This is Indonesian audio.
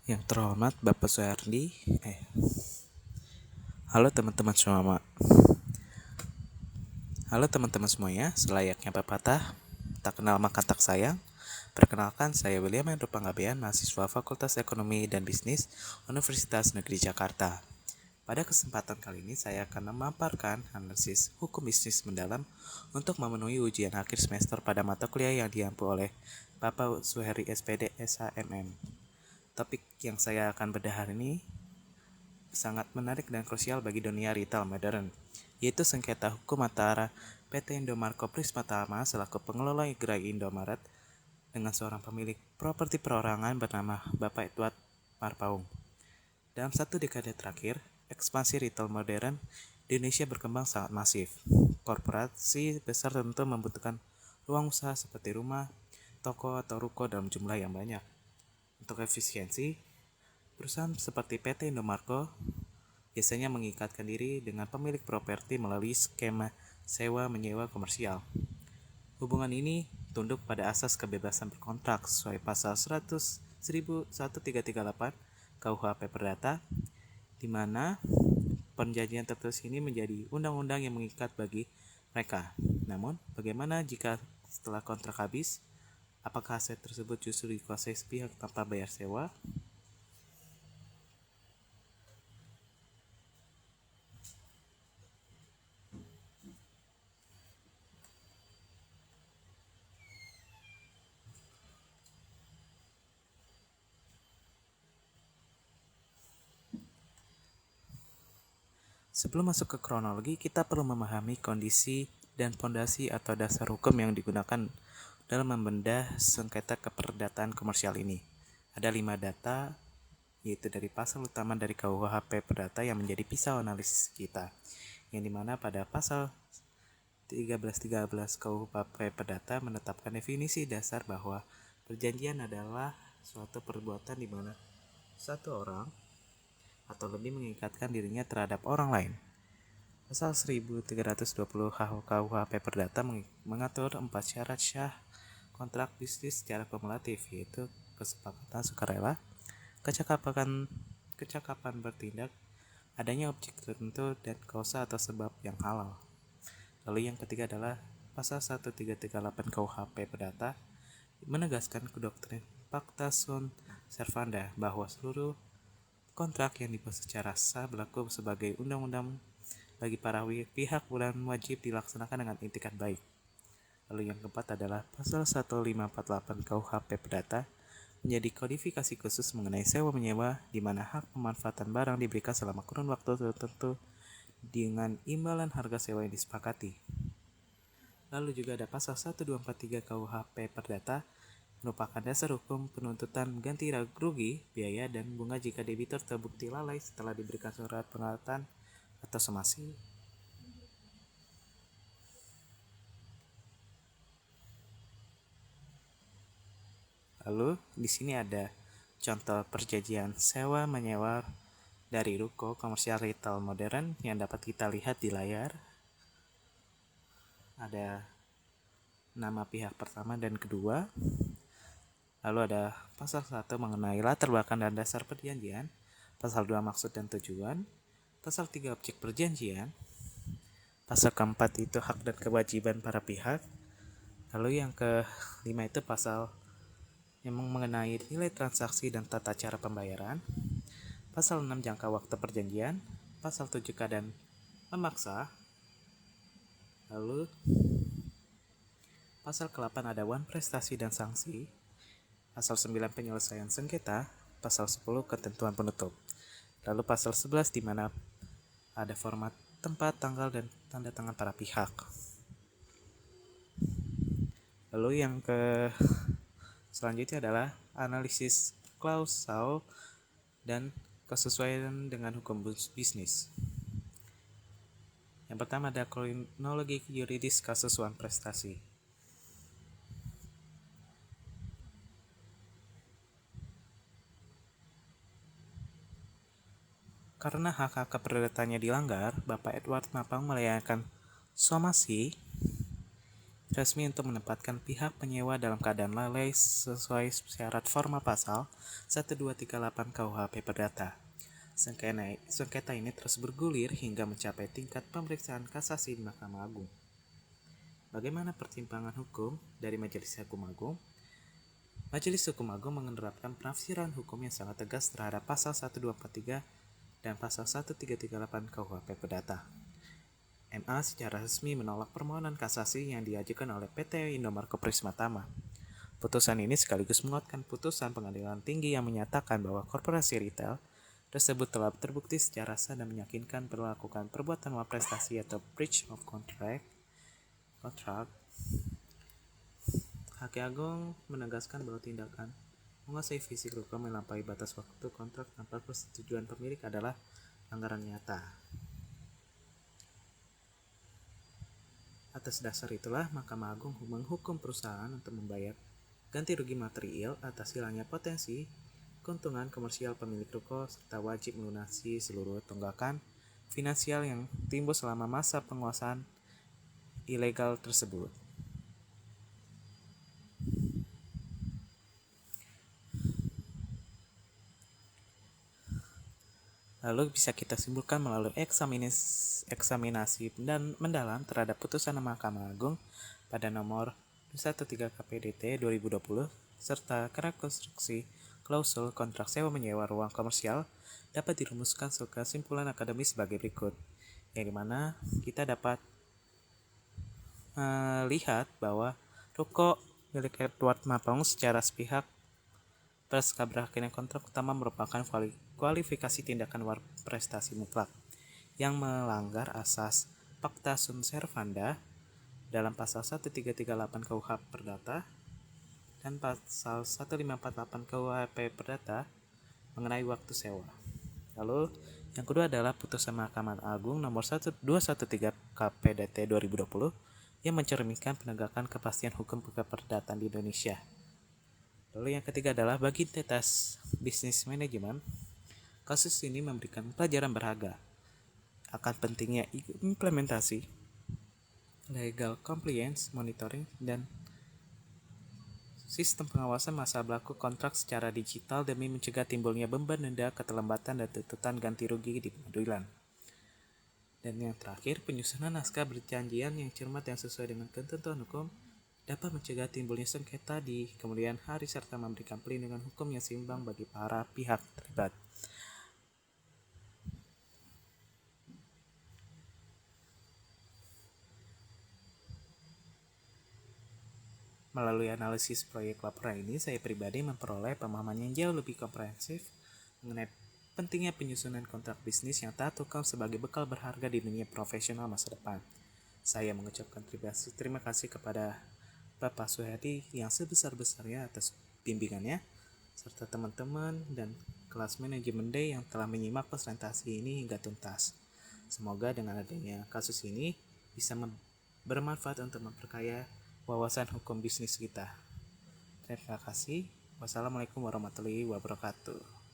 Yang terhormat Bapak Soehardi. Halo teman-teman semua. Halo teman-teman semuanya. Selayaknya pepatah, tak kenal maka tak sayang. Perkenalkan, saya William Hendro Panggabean, mahasiswa Fakultas Ekonomi dan Bisnis Universitas Negeri Jakarta. Pada kesempatan kali ini saya akan memaparkan analisis hukum bisnis mendalam untuk memenuhi ujian akhir semester pada mata kuliah yang diampu oleh Bapak Suheri SPD SHMM. Topik yang saya akan bedah hari ini sangat menarik dan krusial bagi dunia retail modern, yaitu sengketa hukum antara PT Indomarko Prisma Tama selaku pengelola gerai Indomaret dengan seorang pemilik properti perorangan bernama Bapak Edward Marpaung. Dalam satu dekade terakhir, ekspansi retail modern di Indonesia berkembang sangat masif. Korporasi besar tentu membutuhkan ruang usaha seperti rumah, toko, atau ruko dalam jumlah yang banyak. Untuk efisiensi, perusahaan seperti PT Indomarko biasanya mengikatkan diri dengan pemilik properti melalui skema sewa-menyewa komersial. Hubungan ini tunduk pada asas kebebasan berkontrak sesuai pasal 1338 KUHP Perdata, di mana perjanjian tertulis ini menjadi undang-undang yang mengikat bagi mereka. Namun, bagaimana jika setelah kontrak habis, apakah aset tersebut justru dikuasai sepihak tanpa bayar sewa? Sebelum masuk ke kronologi, kita perlu memahami kondisi dan fondasi atau dasar hukum yang digunakan dalam membedah sengketa keperdataan komersial ini. Ada 5 data, yaitu dari pasal utama dari KUHP Perdata yang menjadi pisau analisis kita, yang dimana pada pasal 1313 KUHP Perdata menetapkan definisi dasar bahwa perjanjian adalah suatu perbuatan di mana satu orang atau lebih mengikatkan dirinya terhadap orang lain. Pasal 1320 KUHP Perdata mengatur 4 syarat syah kontrak bisnis secara kumulatif, yaitu kesepakatan sukarela, kecakapan bertindak, adanya objek tertentu, dan kausa atau sebab yang halal. Lalu yang ketiga adalah pasal 1338 KUHP Perdata menegaskan doktrin pacta sunt servanda bahwa seluruh kontrak yang dibuat secara sah berlaku sebagai undang-undang bagi para pihak dan wajib dilaksanakan dengan itikat baik. Lalu yang keempat adalah pasal 1548 KUHP Perdata menjadi kodifikasi khusus mengenai sewa-menyewa, di mana hak pemanfaatan barang diberikan selama kurun waktu tertentu dengan imbalan harga sewa yang disepakati. Lalu juga ada pasal 1243 KUHP Perdata merupakan dasar hukum penuntutan ganti rugi, biaya, dan bunga jika debitur terbukti lalai setelah diberikan surat pengatan atau somasi. Lalu di sini ada contoh perjanjian sewa menyewa dari ruko komersial retail modern yang dapat kita lihat di layar. Ada nama pihak pertama dan kedua. Lalu ada pasal 1 mengenai latar belakang dan dasar perjanjian, pasal 2 maksud dan tujuan, pasal 3 objek perjanjian, pasal keempat itu hak dan kewajiban para pihak. Lalu yang kelima itu pasal yang mengenai nilai transaksi dan tata cara pembayaran, pasal 6 jangka waktu perjanjian, pasal 7 keadaan memaksa. Lalu pasal ke-8 ada wan prestasi dan sanksi, pasal 9 penyelesaian sengketa, pasal 10 ketentuan penutup. Lalu pasal 11 di mana ada format, tempat, tanggal, dan tanda tangan para pihak. Lalu yang selanjutnya adalah analisis klausal dan kesesuaian dengan hukum bisnis. Yang pertama ada kronologi yuridis kasus wan prestasi. Karena hak-hak keperdataannya dilanggar, Bapak Edward Marpaung melayangkan somasi resmi untuk menempatkan pihak penyewa dalam keadaan lalai sesuai syarat formal pasal 1238 KUHP Perdata. Sengketa ini terus bergulir hingga mencapai tingkat pemeriksaan kasasi di Mahkamah Agung. Bagaimana pertimbangan hukum dari Majelis Hakim Agung? Majelis Hukum Agung menerapkan penafsiran hukum yang sangat tegas terhadap pasal 1243 dan pasal 1338 KUHP Perdata. MA secara resmi menolak permohonan kasasi yang diajukan oleh PT Indomaret Prisma Tama. Putusan ini sekaligus menguatkan putusan Pengadilan Tinggi yang menyatakan bahwa korporasi retail tersebut telah terbukti secara sah dan meyakinkan melakukan perbuatan malprestasi atau breach of contract. Hakim Agung menegaskan bahwa tindakan menguasai fisik hukum melampaui batas waktu kontrak tanpa persetujuan pemilik adalah pelanggaran nyata. Atas dasar itulah Mahkamah Agung menghukum perusahaan untuk membayar ganti rugi material atas hilangnya potensi keuntungan komersial pemilik ruko serta wajib melunasi seluruh tunggakan finansial yang timbul selama masa penguasaan ilegal tersebut. Lalu bisa kita simpulkan melalui eksaminasi dan mendalam terhadap putusan Mahkamah Agung pada nomor 13 KPDT 2020 serta rekonstruksi klausul kontrak sewa menyewa ruang komersial dapat dirumuskan kesimpulan akademis sebagai berikut, yang dimana kita dapat melihat bahwa ruko milik Edward Mapong secara sepihak pasca berakhirnya kontrak utama merupakan kualifikasi tindakan prestasi mutlak yang melanggar asas Pacta sunt servanda dalam pasal 1338 KUHP Perdata dan pasal 1548 KUHP Perdata mengenai waktu sewa. Lalu yang kedua adalah putusan Mahkamah Agung nomor 1213 KPDT 2020 yang mencerminkan penegakan kepastian hukum keperdataan di Indonesia. Lalu yang ketiga adalah bagi entitas bisnis manajemen, kasus ini memberikan pelajaran berharga akan pentingnya implementasi legal compliance, monitoring, dan sistem pengawasan masa berlaku kontrak secara digital demi mencegah timbulnya beban denda, keterlambatan, dan tuntutan ganti rugi di pengadilan. Dan yang terakhir, penyusunan naskah perjanjian yang cermat yang sesuai dengan ketentuan hukum dapat mencegah timbulnya sengketa di kemudian hari serta memberikan perlindungan hukum yang seimbang bagi para pihak terlibat. Melalui analisis proyek laporan ini, saya pribadi memperoleh pemahaman yang jauh lebih komprehensif mengenai pentingnya penyusunan kontrak bisnis yang tak tukar sebagai bekal berharga di dunia profesional masa depan. Saya mengucapkan terima kasih kepada Bapak Suhadi yang sebesar-besarnya atas bimbingannya, serta teman-teman dan kelas manajemen D yang telah menyimak presentasi ini hingga tuntas. Semoga dengan adanya kasus ini bisa bermanfaat untuk memperkaya wawasan hukum bisnis kita. Terima kasih. Wassalamualaikum warahmatullahi wabarakatuh.